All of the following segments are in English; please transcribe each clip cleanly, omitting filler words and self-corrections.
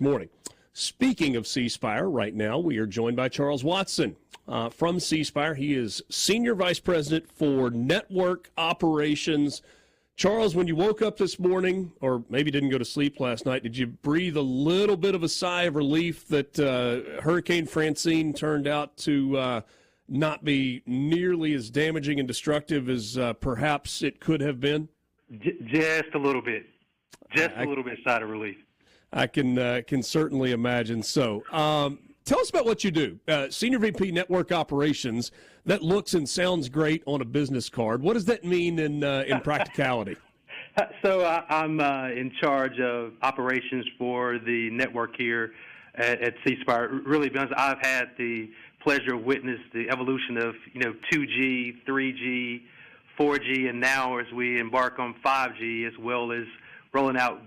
Morning. Speaking of C Spire, right now we are joined by Charles Watson from C Spire. He is Senior Vice President for Network Operations. Charles, when you woke up this morning, or maybe didn't go to sleep last night, did you breathe a little bit of a sigh of relief that Hurricane Francine turned out to not be nearly as damaging and destructive as perhaps it could have been? Just a little bit. Just a little bit sigh of relief. I can certainly imagine so. Tell us about what you do. Senior VP Network Operations, that looks and sounds great on a business card. What does that mean in practicality? So I'm in charge of operations for the network here at C Spire. Really, because I've had the pleasure of witness the evolution of 2G, 3G, 4G, and now as we embark on 5G, as well as rolling out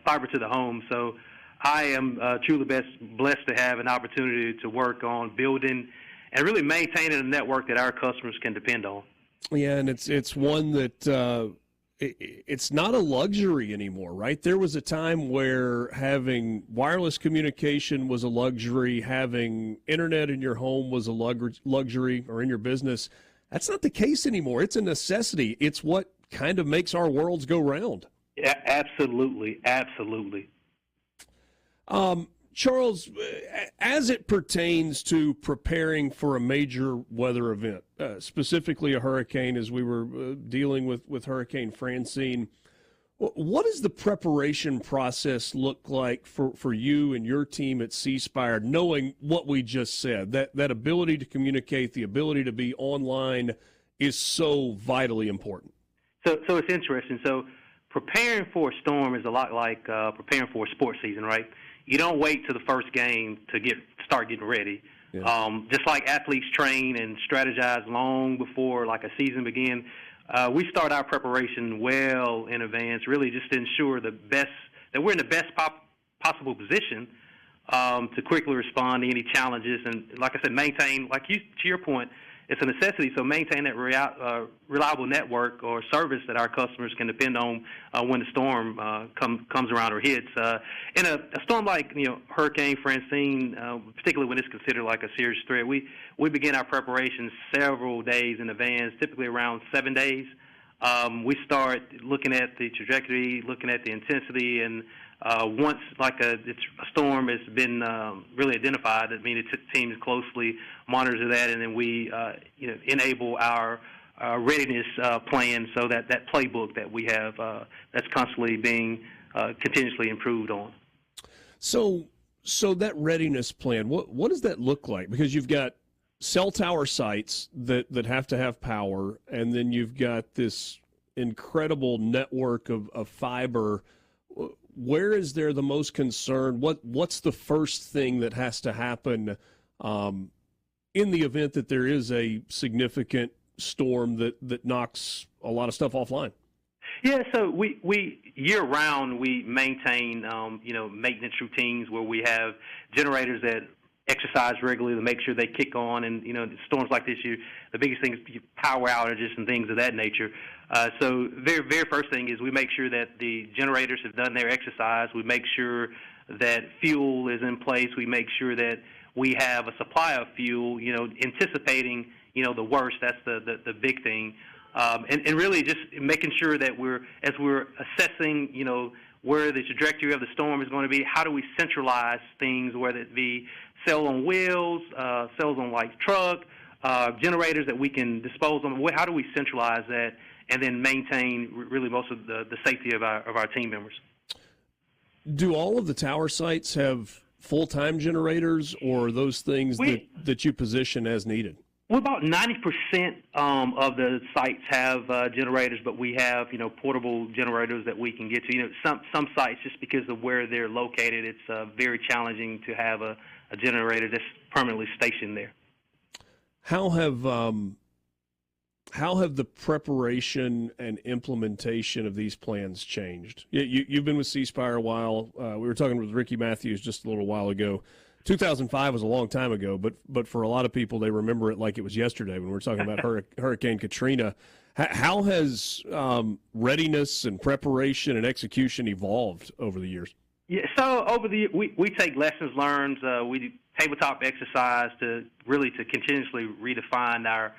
fiber to the home. So I am truly blessed to have an opportunity to work on building and really maintaining a network that our customers can depend on. Yeah, and it's one that it's not a luxury anymore, right? There was a time where having wireless communication was a luxury, having internet in your home was a luxury, or in your business. That's not the case anymore. It's a necessity. It's what kind of makes our worlds go round. Yeah, absolutely. Charles, as it pertains to preparing for a major weather event, specifically a hurricane, as we were dealing with Hurricane Francine, what does the preparation process look like for you and your team at C Spire, knowing what we just said, that ability to communicate, the ability to be online is so vitally important? So it's interesting. So preparing for a storm is a lot like preparing for a sports season, right? You don't wait till the first game to start getting ready. Yeah. Just like athletes train and strategize long before like a season begins, we start our preparation well in advance, really just to ensure that we're in the best possible position to quickly respond to any challenges. And like I said, maintain, to your point, it's a necessity, so maintain that reliable network or service that our customers can depend on when the storm comes around or hits. In a storm like Hurricane Francine, particularly when it's considered like a serious threat, we begin our preparations several days in advance, typically around 7 days. We start looking at the trajectory, looking at the intensity, and once a storm has been really identified, the team closely monitors that, and then we enable our readiness plan, so that playbook that we have that's constantly being continuously improved on. So that readiness plan, what does that look like? Because you've got cell tower sites that have to have power, and then you've got this incredible network of fiber. Where is there the most concern? What's the first thing that has to happen in the event that there is a significant storm that knocks a lot of stuff offline? Yeah, so we year round we maintain maintenance routines where we have generators that exercise regularly to make sure they kick on, and storms like this, the biggest thing is power outages and things of that nature. So very first thing is we make sure that the generators have done their exercise. We make sure that fuel is in place. We make sure that we have a supply of fuel, anticipating the worst. That's the big thing, and really just making sure that as we're assessing where the trajectory of the storm is going to be, how do we centralize things, whether it be cells on wheels, cells on truck, generators that we can dispose of. How do we centralize that and then maintain really most of the safety of our team members? Do all of the tower sites have full-time generators, or are those things that you position as needed? Well, about 90% of the sites have generators, but we have portable generators that we can get to. Some sites, just because of where they're located, it's very challenging to have a generator that's permanently stationed there. How have the preparation and implementation of these plans changed? You've been with C Spire a while. We were talking with Ricky Matthews just a little while ago. 2005 was a long time ago, but for a lot of people, they remember it like it was yesterday when we were talking about Hurricane Katrina. How has readiness and preparation and execution evolved over the years? Yeah, so we take lessons learned. We do tabletop exercise to continuously redefine our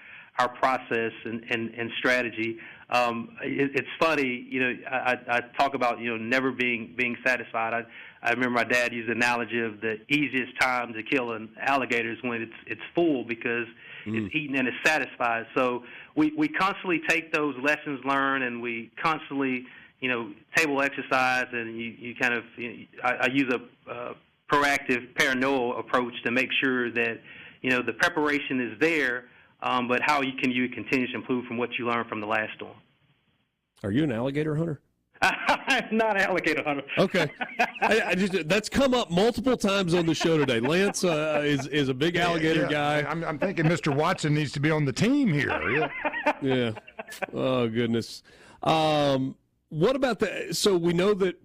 process and strategy. It's funny, I talk about never being satisfied. I remember my dad used the analogy of the easiest time to kill an alligator is when it's full because it's eaten and it's satisfied. So we constantly take those lessons learned and we constantly table exercise, and you kind of I use a proactive paranoia approach to make sure that the preparation is there, but how you continue to improve from what you learned from the last storm. Are you an alligator hunter? I'm not an alligator hunter. Okay, that's come up multiple times on the show today. Lance is a big alligator guy. I'm thinking Mr. Watson needs to be on the team here. Yeah. Oh goodness. What about so we know that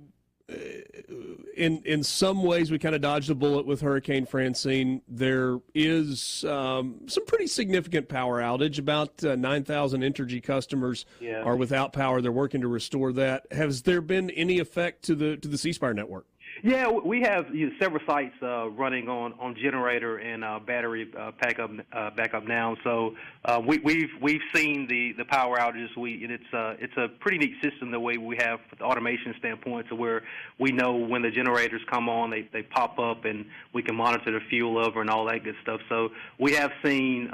in some ways we kind of dodged a bullet with Hurricane Francine. There is some pretty significant power outage. About 9,000 Entergy customers are without power. They're working to restore that. Has there been any effect to the C Spire network? Yeah, we have several sites running on generator and battery backup now. So we've seen the power outages. It's a pretty neat system the way we have the automation standpoint, to where we know when the generators come on, they pop up and we can monitor the fuel level and all that good stuff. So we have seen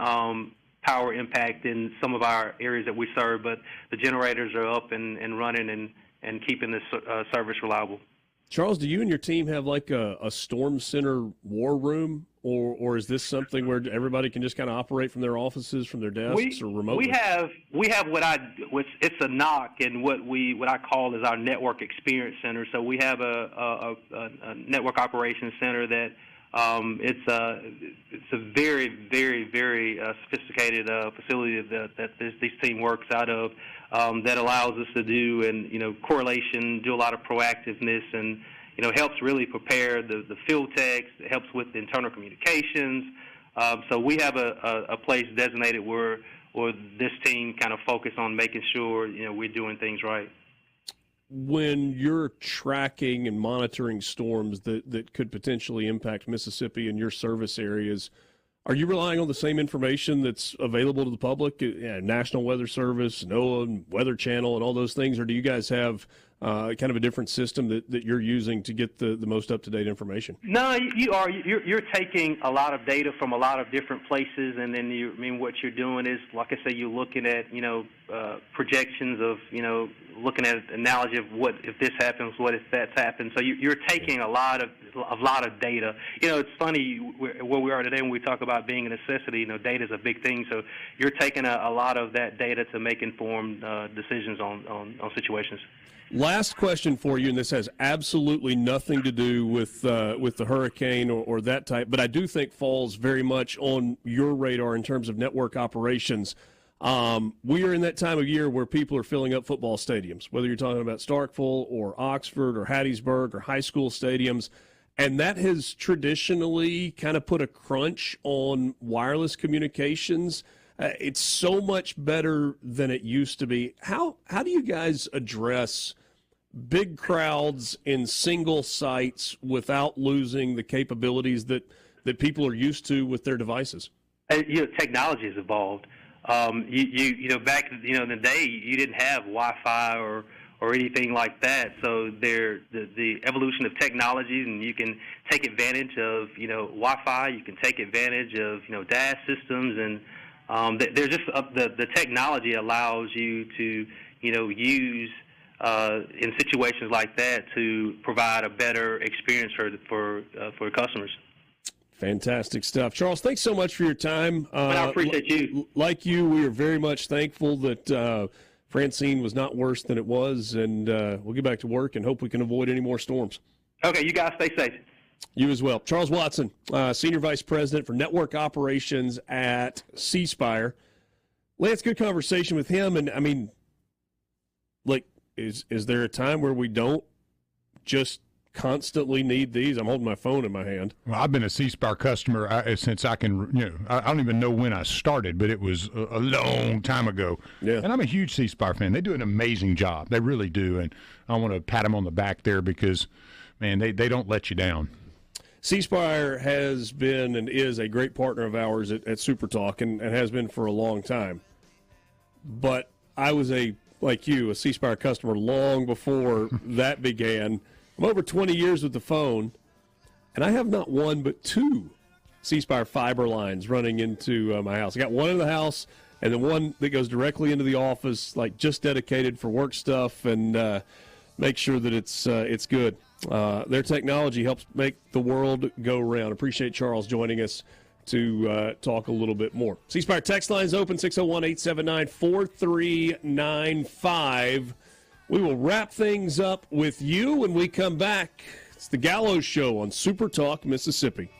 power impact in some of our areas that we serve, but the generators are up and running and keeping the service reliable. Charles, do you and your team have like a storm center war room, or is this something where everybody can just kind of operate from their offices, from their desks, or remotely? We have it's a NOC, and what I call is our network experience center. So we have a network operations center that it's a very, very, very sophisticated facility that this team works out of. That allows us to do correlation, do a lot of proactiveness, and helps really prepare the field techs. It helps with the internal communications. So we have a place designated where this team kind of focus on making sure we're doing things right. When you're tracking and monitoring storms that could potentially impact Mississippi and your service areas, are you relying on the same information that's available to the public, National Weather Service, NOAA, Weather Channel, and all those things, or do you guys have kind of a different system that you're using to get the most up-to-date information? No, you're taking a lot of data from a lot of different places, and then what you're doing is, like I say, you're looking at projections of looking at an analogy of what if this happens, what if that's happened. So you're taking a lot of data. It's funny where we are today when we talk about being a necessity. Data is a big thing. So you're taking a lot of that data to make informed decisions on situations. Last question for you, and this has absolutely nothing to do with the hurricane or that type, but I do think falls very much on your radar in terms of network operations. We are in that time of year where people are filling up football stadiums, whether you're talking about Starkville or Oxford or Hattiesburg or high school stadiums, and that has traditionally kind of put a crunch on wireless communications. It's so much better than it used to be. How do you guys address big crowds in single sites without losing the capabilities that people are used to with their devices? Technology has evolved. Back in the day, you didn't have Wi-Fi or anything like that. So the evolution of technology, and you can take advantage of Wi-Fi. You can take advantage of DAS systems, and there's just the technology allows you to use in situations like that to provide a better experience for customers. Fantastic stuff. Charles, thanks so much for your time. I appreciate you. Like you, we are very much thankful that Francine was not worse than it was, and we'll get back to work and hope we can avoid any more storms. Okay, you guys stay safe. You as well. Charles Watson, Senior Vice President for Network Operations at C Spire. Lance, good conversation with him, and is there a time where we don't just constantly need these? I'm holding my phone in my hand. Well, I've been a C Spire customer since I can, I don't even know when I started, but it was a long time ago. Yeah. And I'm a huge C Spire fan. They do an amazing job. They really do. And I want to pat them on the back there because man, they don't let you down. C Spire has been and is a great partner of ours at SuperTalk and has been for a long time. But I was like you, a C Spire customer long before that began. I'm over 20 years with the phone, and I have not one but two C Spire fiber lines running into my house. I got one in the house, and then one that goes directly into the office, like just dedicated for work stuff, and make sure that it's good. Their technology helps make the world go round. Appreciate Charles joining us to talk a little bit more. C Spire text lines open 601-879-4395. We will wrap things up with you when we come back. It's the Gallows Show on SuperTalk Mississippi.